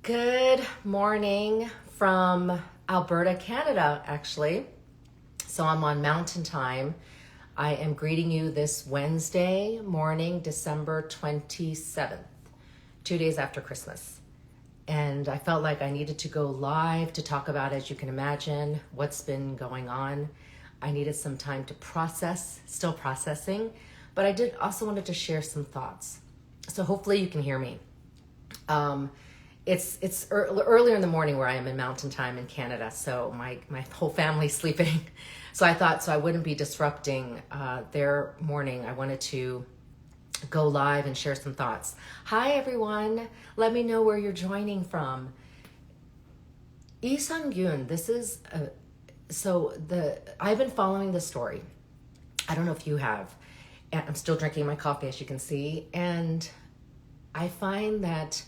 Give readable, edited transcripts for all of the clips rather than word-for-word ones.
Good morning from Alberta, Canada, actually. So I'm on Mountain Time. I am greeting you this Wednesday morning, December 27th, 2 days after Christmas. And I felt like I needed to go live to talk about, as you can imagine, what's been going on. I needed some time to process, still processing, but I did also wanted to share some thoughts. So hopefully you can hear me. It's earlier in the morning where I am in Mountain Time in Canada, so my whole family's sleeping. So I thought, so I wouldn't be disrupting their morning. I wanted to go live and share some thoughts. Hi everyone, let me know where you're joining from. Lee Sun Kyun, I've been following the story. I don't know if you have. I'm still drinking my coffee, as you can see, and I find that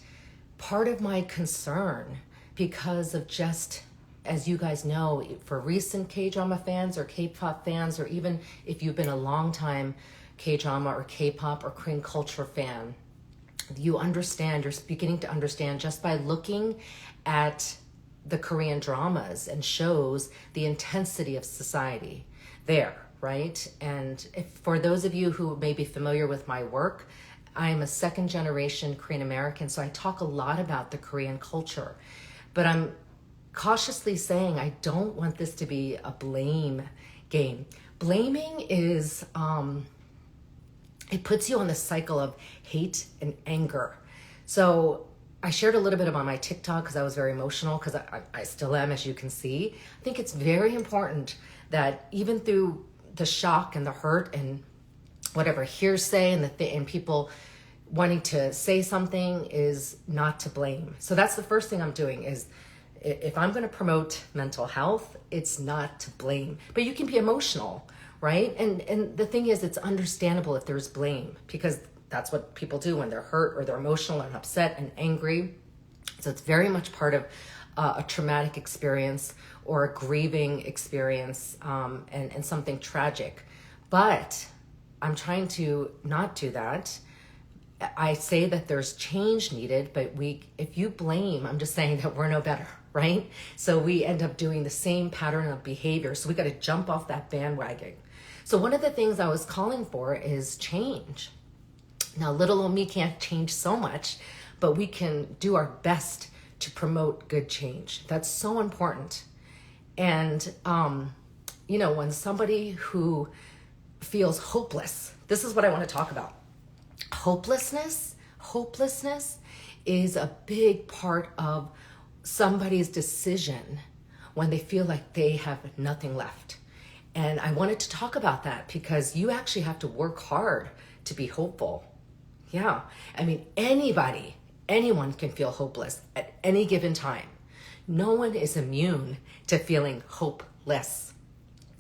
part of my concern, because of just, as you guys know, for recent K-drama fans or K-pop fans, or even if you've been a long time K-drama or K-pop or Korean culture fan, you're beginning to understand just by looking at the Korean dramas and shows the intensity of society there, right? And for those of you who may be familiar with my work, I'm a second generation Korean American, so I talk a lot about the Korean culture. But I'm cautiously saying I don't want this to be a blame game. Blaming is, it puts you on the cycle of hate and anger. So I shared a little bit about my TikTok because I was very emotional, because I still am, as you can see. I think it's very important that even through the shock and the hurt and whatever hearsay and people wanting to say something, is not to blame. So that's the first thing I'm doing, is if I'm going to promote mental health, it's not to blame, but you can be emotional, right? And the thing is, it's understandable if there's blame, because that's what people do when they're hurt or they're emotional and upset and angry. So it's very much part of a traumatic experience or a grieving experience, and something tragic. But I'm trying to not do that. I say that there's change needed, but if you blame, I'm just saying that we're no better, right? So we end up doing the same pattern of behavior. So we got to jump off that bandwagon. So one of the things I was calling for is change. Now, little old me can't change so much, but we can do our best to promote good change. That's so important. And, when somebody who feels hopeless, this is what I want to talk about. Hopelessness is a big part of somebody's decision when they feel like they have nothing left. And I wanted to talk about that because you actually have to work hard to be hopeful. Yeah. I mean, anyone can feel hopeless at any given time. No one is immune to feeling hopeless.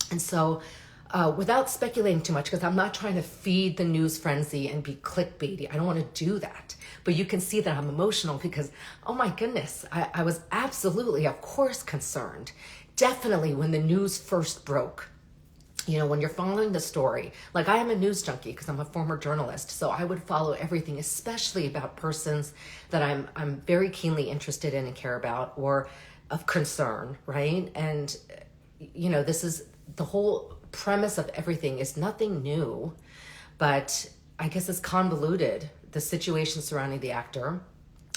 And so, without speculating too much, because I'm not trying to feed the news frenzy and be clickbaity. I don't want to do that. But you can see that I'm emotional because, oh my goodness, I was absolutely, of course, concerned. Definitely when the news first broke. When you're following the story, like I am a news junkie because I'm a former journalist, so I would follow everything, especially about persons that I'm very keenly interested in and care about, or of concern, right? And, this is the whole premise of everything is nothing new, but I guess it's convoluted, the situation surrounding the actor.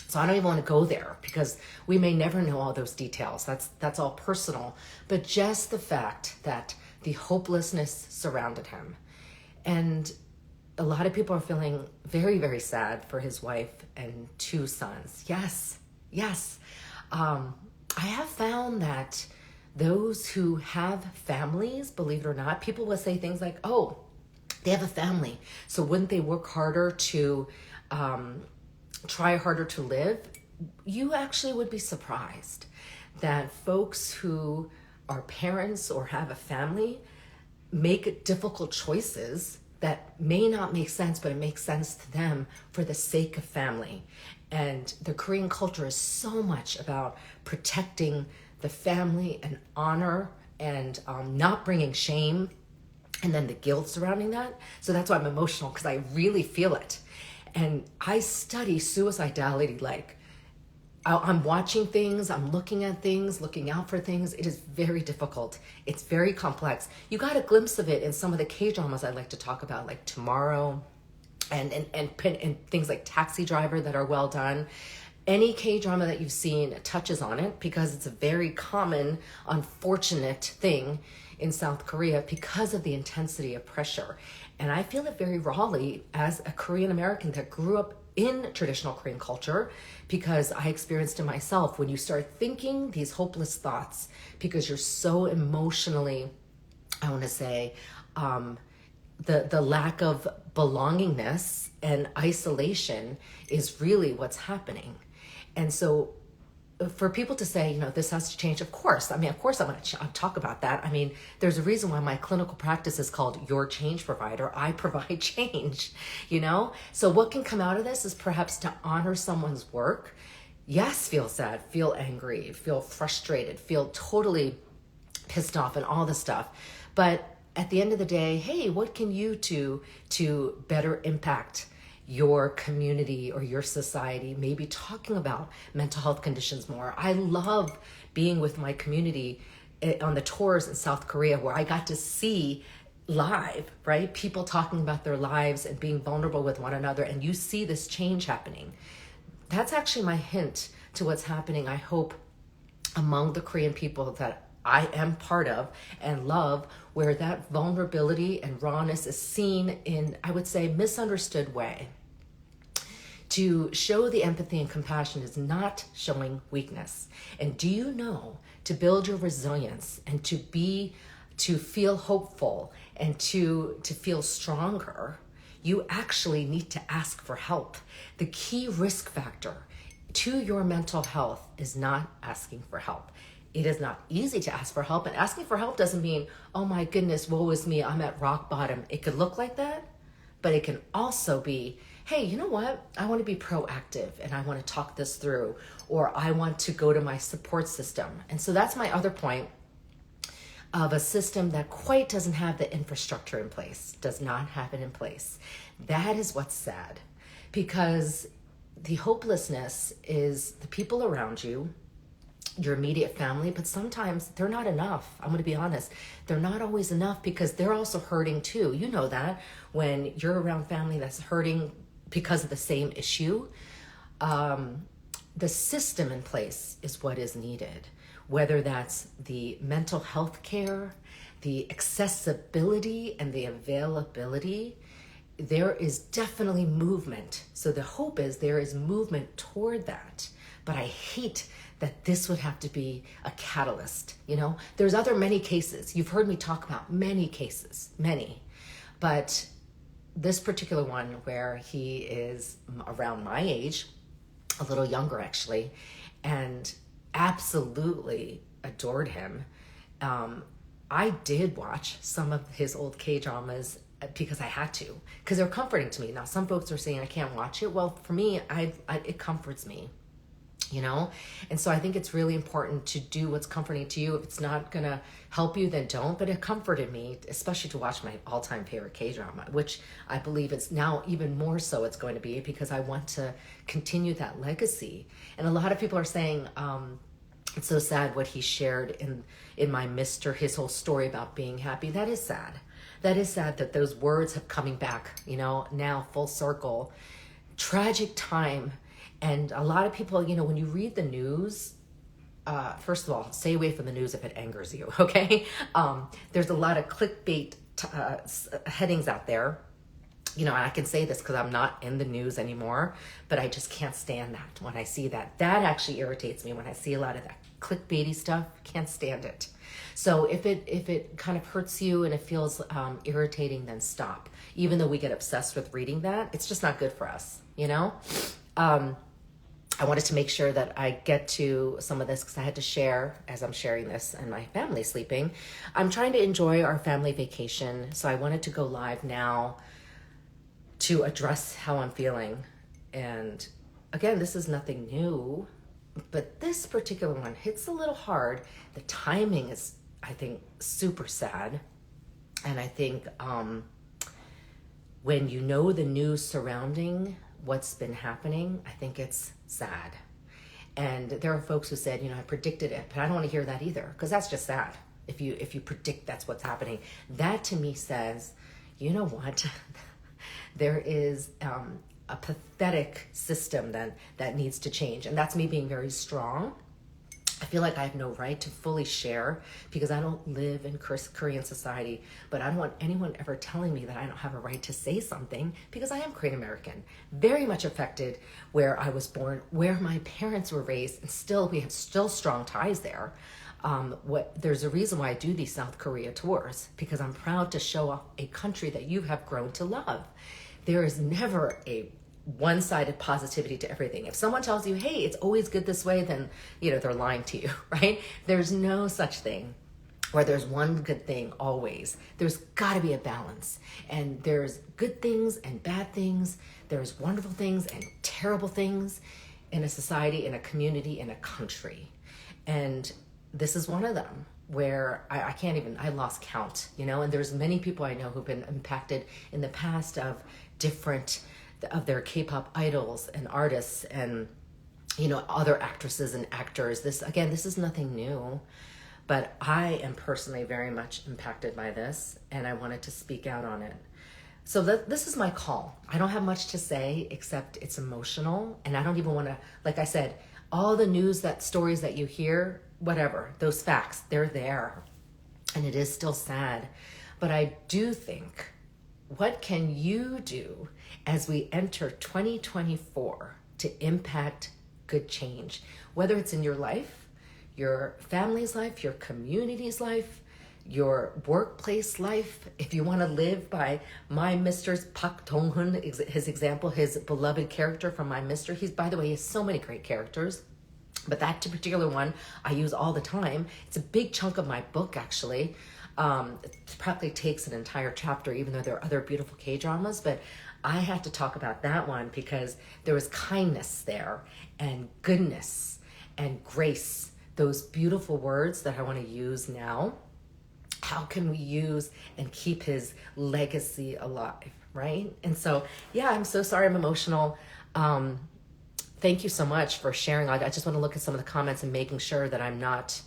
So I don't even want to go there because we may never know all those details. That's all personal. But just the fact that the hopelessness surrounded him. And a lot of people are feeling very, very sad for his wife and 2 sons. Yes. I have found that those who have families, believe it or not, people will say things like, oh, they have a family, so wouldn't they work harder to try harder to live? You actually would be surprised that folks who are parents or have a family make difficult choices that may not make sense, but it makes sense to them for the sake of family. And the Korean culture is so much about protecting the family and honor and not bringing shame and then the guilt surrounding that. So that's why I'm emotional, because I really feel it. And I study suicidality like I'm watching things, I'm looking at things, looking out for things. It is very difficult. It's very complex. You got a glimpse of it in some of the K-dramas I like to talk about, like Tomorrow and things like Taxi Driver that are well done. Any K-drama that you've seen touches on it because it's a very common, unfortunate thing in South Korea because of the intensity of pressure. And I feel it very rawly as a Korean American that grew up in traditional Korean culture, because I experienced it myself. When you start thinking these hopeless thoughts because you're so emotionally, I want to say, the lack of belongingness and isolation is really what's happening. And so for people to say, this has to change, of course. I mean, of course I want to talk about that. I mean, there's a reason why my clinical practice is called Your Change Provider. I provide change, So what can come out of this is perhaps to honor someone's work. Yes, feel sad, feel angry, feel frustrated, feel totally pissed off and all this stuff. But at the end of the day, hey, what can you do to better impact your community or your society? Maybe talking about mental health conditions more. I love being with my community on the tours in South Korea, where I got to see live, right? People talking about their lives and being vulnerable with one another, and you see this change happening. That's actually my hint to what's happening, I hope, among the Korean people that I am part of and love, where that vulnerability and rawness is seen in, I would say, misunderstood way. To show the empathy and compassion is not showing weakness. And do you know, to build your resilience and to feel hopeful and to feel stronger, you actually need to ask for help. The key risk factor to your mental health is not asking for help. It is not easy to ask for help, and asking for help doesn't mean, oh my goodness, woe is me, I'm at rock bottom. It could look like that, but it can also be, hey, you know what? I want to be proactive and I want to talk this through, or I want to go to my support system. And so that's my other point of a system that quite doesn't have the infrastructure in place, does not have it in place. That is what's sad, because the hopelessness is the people around you, your immediate family, but sometimes they're not enough. I'm going to be honest. They're not always enough because they're also hurting too. You know that when you're around family that's hurting because of the same issue, the system in place is what is needed, whether that's the mental health care, the accessibility and the availability. There is definitely movement. So the hope is there is movement toward that. But I hate that this would have to be a catalyst. There's many cases. You've heard me talk about many cases, many. But this particular one where he is around my age, a little younger actually, and absolutely adored him. I did watch some of his old K-dramas because I had to, because they're comforting to me. Now, some folks are saying I can't watch it. Well, for me, it comforts me. And so I think it's really important to do what's comforting to you. If it's not going to help you, then don't. But it comforted me, especially to watch my all-time favorite K-drama, which I believe it's now even more so it's going to be, because I want to continue that legacy. And a lot of people are saying, it's so sad what he shared in my Mr. his whole story about being happy. That is sad. That is sad that those words have coming back, now full circle. Tragic time. And a lot of people, when you read the news, first of all, stay away from the news if it angers you, okay? There's a lot of clickbait headings out there. And I can say this because I'm not in the news anymore, but I just can't stand that when I see that. That actually irritates me when I see a lot of that clickbaity stuff. Can't stand it. So if it kind of hurts you and it feels irritating, then stop. Even though we get obsessed with reading that, it's just not good for us, I wanted to make sure that I get to some of this because I had to share, as I'm sharing this and my family sleeping. I'm trying to enjoy our family vacation, so I wanted to go live now to address how I'm feeling. And again, this is nothing new, but this particular one hits a little hard. The timing is, I think, super sad. And I think when the news surrounding what's been happening, I think it's sad. And there are folks who said, I predicted it, but I don't want to hear that either, because that's just sad. If you predict that's what's happening, that to me says, you know what, there is a pathetic system then that needs to change. And that's me being very strong. I feel like I have no right to fully share because I don't live in Korean society, but I don't want anyone ever telling me that I don't have a right to say something because I am Korean American, very much affected where I was born, where my parents were raised, and we have strong ties there. There's a reason why I do these South Korea tours, because I'm proud to show off a country that you have grown to love. There is never a one-sided positivity to everything. If someone tells you, hey, it's always good this way, then, they're lying to you, right? There's no such thing where there's one good thing always. There's got to be a balance. And there's good things and bad things. There's wonderful things and terrible things in a society, in a community, in a country. And this is one of them where I lost count, and there's many people I know who've been impacted in the past of their K-pop idols and artists and, other actresses and actors. This is nothing new, but I am personally very much impacted by this, and I wanted to speak out on it. So this is my call. I don't have much to say except it's emotional, and I don't even want to, like I said, all the stories that you hear, whatever, those facts, they're there, and it is still sad. But I do think, what can you do as we enter 2024 to impact good change? Whether it's in your life, your family's life, your community's life, your workplace life. If you want to live by My Mister's Park Dong-hun, his example, his beloved character from My Mister. By the way, he has so many great characters. But that particular one I use all the time. It's a big chunk of my book, actually. It probably takes an entire chapter, even though there are other beautiful K-dramas, but I had to talk about that one because there was kindness there and goodness and grace, those beautiful words that I want to use now. How can we use and keep his legacy alive, right? And so, I'm so sorry I'm emotional. Thank you so much for sharing. I just want to look at some of the comments and making sure that I'm not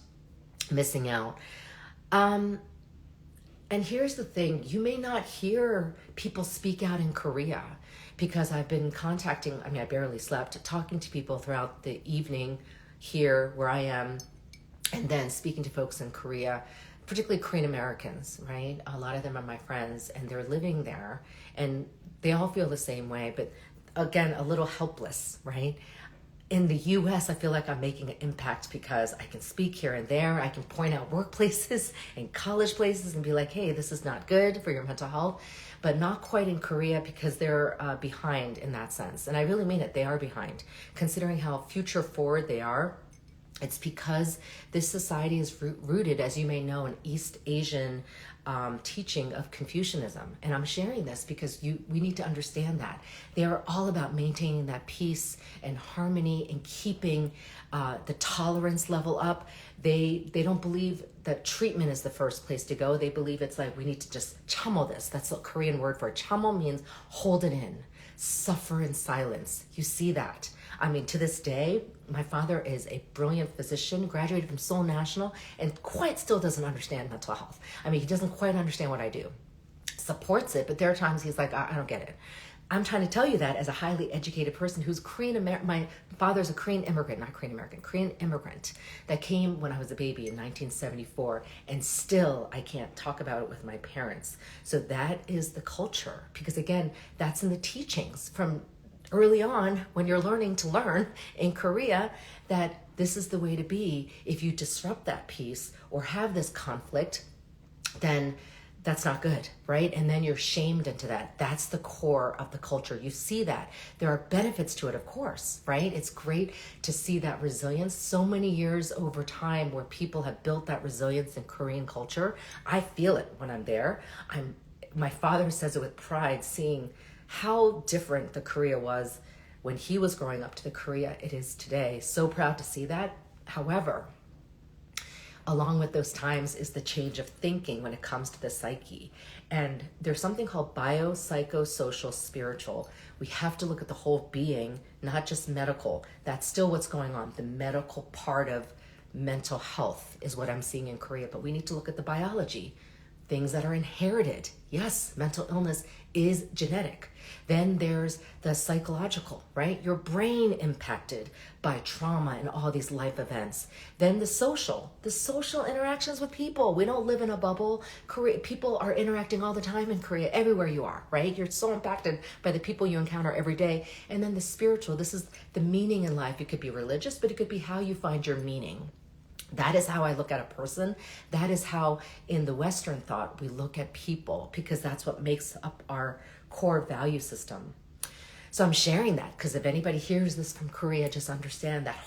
missing out. And here's the thing, you may not hear people speak out in Korea because I've been I barely slept, talking to people throughout the evening here where I am, and then speaking to folks in Korea, particularly Korean Americans, right? A lot of them are my friends and they're living there and they all feel the same way, but again, a little helpless, right? In the US, I feel like I'm making an impact because I can speak here and there. I can point out workplaces and college places and be like, hey, this is not good for your mental health, but not quite in Korea because they're behind in that sense. And I really mean it, they are behind. Considering how future forward they are, it's because this society is rooted, as you may know, in East Asian teaching of Confucianism. And I'm sharing this because we need to understand that. They are all about maintaining that peace and harmony and keeping the tolerance level up. They don't believe that treatment is the first place to go. They believe it's like we need to just chamo this. That's the Korean word for it. Chamo means hold it in, suffer in silence. You see that. I mean, to this day, my father is a brilliant physician, graduated from Seoul National, and quite still doesn't understand mental health. I mean, he doesn't quite understand what I do. Supports it, but there are times he's like, I don't get it. I'm trying to tell you that as a highly educated person who's my father's a Korean immigrant that came when I was a baby in 1974, and still I can't talk about it with my parents. So that is the culture, because again, that's in the teachings from early on when you're learning to learn in Korea, that this is the way to be. If you disrupt that peace or have this conflict, then that's not good, right? And then you're shamed into that. That's the core of the culture. You see that. There are benefits to it, of course, right? It's great to see that resilience so many years over time where people have built that resilience in Korean culture. I feel it when I'm there. My father says it with pride, seeing how different the Korea was when he was growing up to the Korea it is today. So proud to see that. However, along with those times is the change of thinking when it comes to the psyche. And there's something called biopsychosocial spiritual. We have to look at the whole being, not just medical. That's still what's going on. The medical part of mental health is what I'm seeing in Korea, but we need to look at the biology, things that are inherited. Yes, mental illness is genetic. Then there's the psychological, right? Your brain impacted by trauma and all these life events. Then the social interactions with people. We don't live in a bubble. People are interacting all the time in Korea, everywhere you are, right? You're so impacted by the people you encounter every day. And then the spiritual, this is the meaning in life. It could be religious, but it could be how you find your meaning. That is how I look at a person. That is how in the Western thought we look at people, because that's what makes up our core value system. So I'm sharing that because if anybody hears this from Korea, just understand that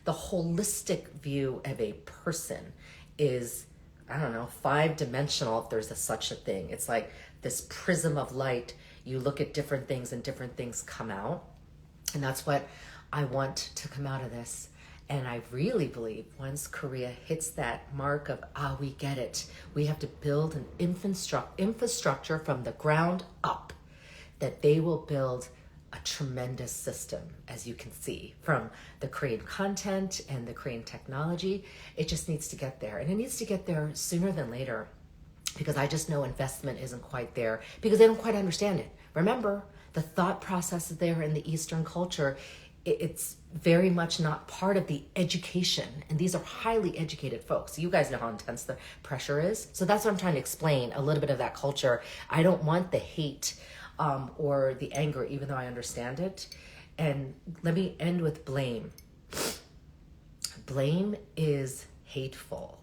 the holistic view of a person is, I don't know, 5-dimensional, if there's such a thing. It's like this prism of light. You look at different things and different things come out. And that's what I want to come out of this. And I really believe once Korea hits that mark of, we get it, we have to build an infrastructure from the ground up, that they will build a tremendous system, as you can see, from the Korean content and the Korean technology. It just needs to get there. And it needs to get there sooner than later, because I just know investment isn't quite there, because they don't quite understand it. Remember, the thought process is there in the Eastern culture. It's very much not part of the education. And these are highly educated folks. You guys know how intense the pressure is. So that's what I'm trying to explain, a little bit of that culture. I don't want the hate or the anger, even though I understand it. And let me end with blame. Blame is hateful.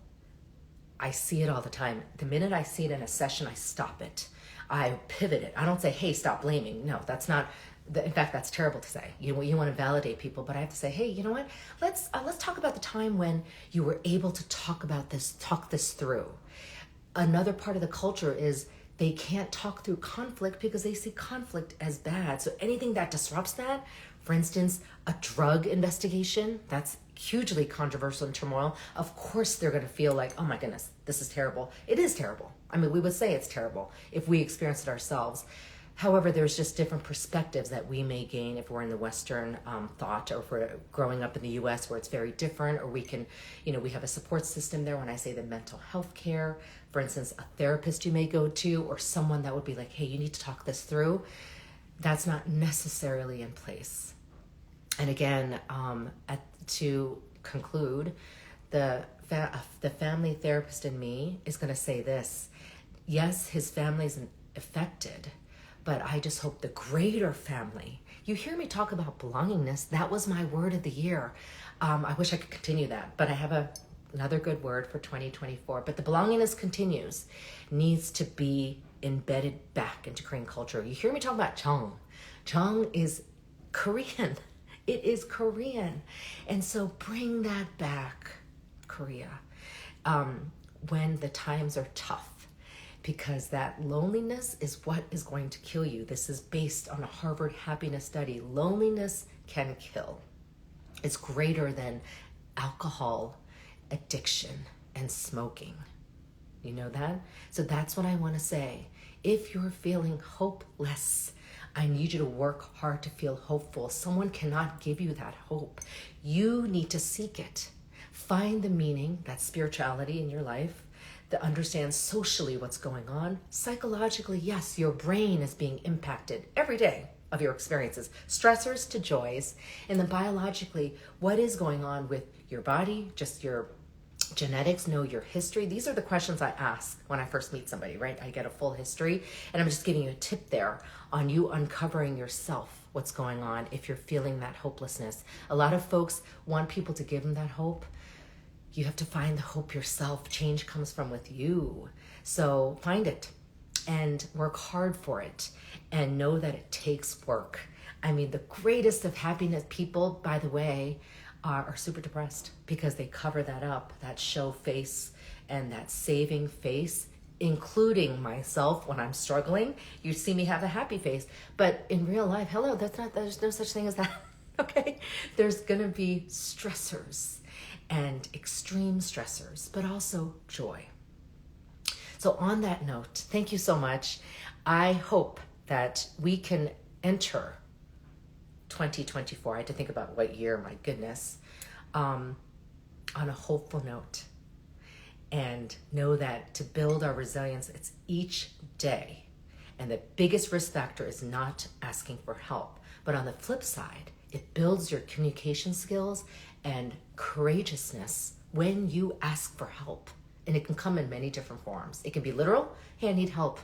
I see it all the time. The minute I see it in a session, I stop it. I pivot it. I don't say, hey, stop blaming. No, that's not. In fact, that's terrible to say. You want to validate people, but I have to say, hey, you know what? Let's talk about the time when you were able to talk this through. Another part of the culture is they can't talk through conflict because they see conflict as bad. So anything that disrupts that, for instance, a drug investigation, that's hugely controversial and turmoil. Of course, they're going to feel like, oh my goodness, this is terrible. It is terrible. I mean, we would say it's terrible if we experience it ourselves. However, there's just different perspectives that we may gain if we're in the Western thought, or if we're growing up in the US where it's very different, or we can, we have a support system there. When I say the mental health care, for instance, a therapist you may go to, or someone that would be like, hey, you need to talk this through. That's not necessarily in place. And again, to conclude, the family therapist in me is going to say this. Yes, his family's affected, but I just hope the greater family. You hear me talk about belongingness. That was my word of the year. I wish I could continue that, but I have another good word for 2024. But the belongingness continues, needs to be embedded back into Korean culture. You hear me talk about Jung. Jung is Korean. It is Korean. And so bring that back, Korea, when the times are tough. Because that loneliness is what is going to kill you. This is based on a Harvard happiness study. Loneliness can kill. It's greater than alcohol addiction and smoking. You know that? So that's what I want to say. If you're feeling hopeless, I need you to work hard to feel hopeful. Someone cannot give you that hope. You need to seek it. Find the meaning, that spirituality in your life, that understands socially what's going on. Psychologically, yes, your brain is being impacted every day of your experiences, stressors to joys. And then biologically, what is going on with your body, just your genetics, know your history. These are the questions I ask when I first meet somebody, right? I get a full history, and I'm just giving you a tip there on you uncovering yourself, what's going on if you're feeling that hopelessness. A lot of folks want people to give them that hope. You have to find the hope yourself. Change comes from with you. So find it and work hard for it, and know that it takes work. I mean, the greatest of happiness people, by the way, are super depressed, because they cover that up, that show face and that saving face, including myself when I'm struggling. You see me have a happy face, but in real life, there's no such thing as that. Okay? There's going to be stressors. and extreme stressors, but also joy. So on that note, thank you so much. I hope that we can enter 2024. I had to think about what year, my goodness, on a hopeful note, and know that to build our resilience, it's each day. And the biggest risk factor is not asking for help. But on the flip side, it builds your communication skills and courageousness when you ask for help. And it can come in many different forms. It can be literal. Hey, I need help.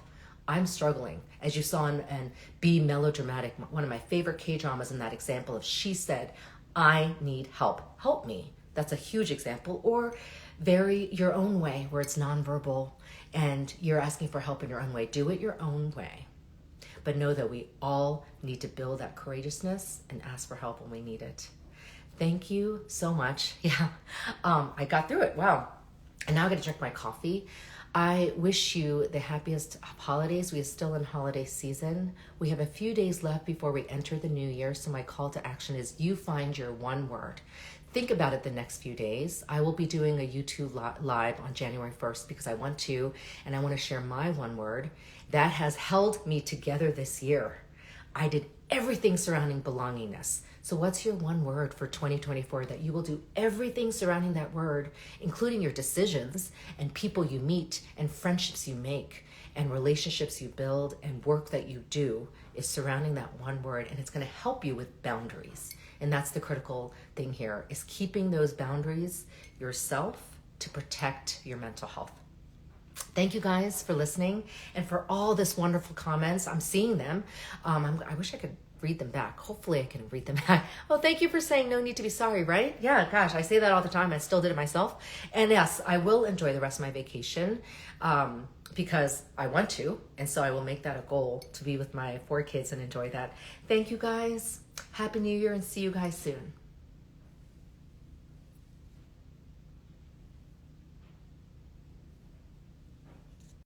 I'm struggling. As you saw in Be Melodramatic, one of my favorite K-dramas in that example of she said, I need help. Help me. That's a huge example. Or vary your own way where it's nonverbal and you're asking for help in your own way. Do it your own way. But know that we all need to build that courageousness and ask for help when we need it. Thank you so much. Yeah, I got through it. Wow. And now I got to drink my coffee. I wish you the happiest holidays. We are still in holiday season. We have a few days left before we enter the new year. So my call to action is you find your one word. Think about it the next few days. I will be doing a YouTube live on January 1st because I want to, and I want to share my one word that has held me together this year. I did everything surrounding belongingness. So what's your one word for 2024 that you will do everything surrounding that word, including your decisions and people you meet and friendships you make and relationships you build and work that you do is surrounding that one word, and it's going to help you with boundaries. And that's the critical thing here, is keeping those boundaries yourself to protect your mental health. Thank you guys for listening and for all this wonderful comments. I'm seeing them. I wish I could read them back. Hopefully I can read them back. Oh, thank you for saying no need to be sorry, right? Yeah, gosh, I say that all the time. I still did it myself. And yes, I will enjoy the rest of my vacation because I want to. And so I will make that a goal to be with my 4 kids and enjoy that. Thank you guys. Happy New Year and see you guys soon.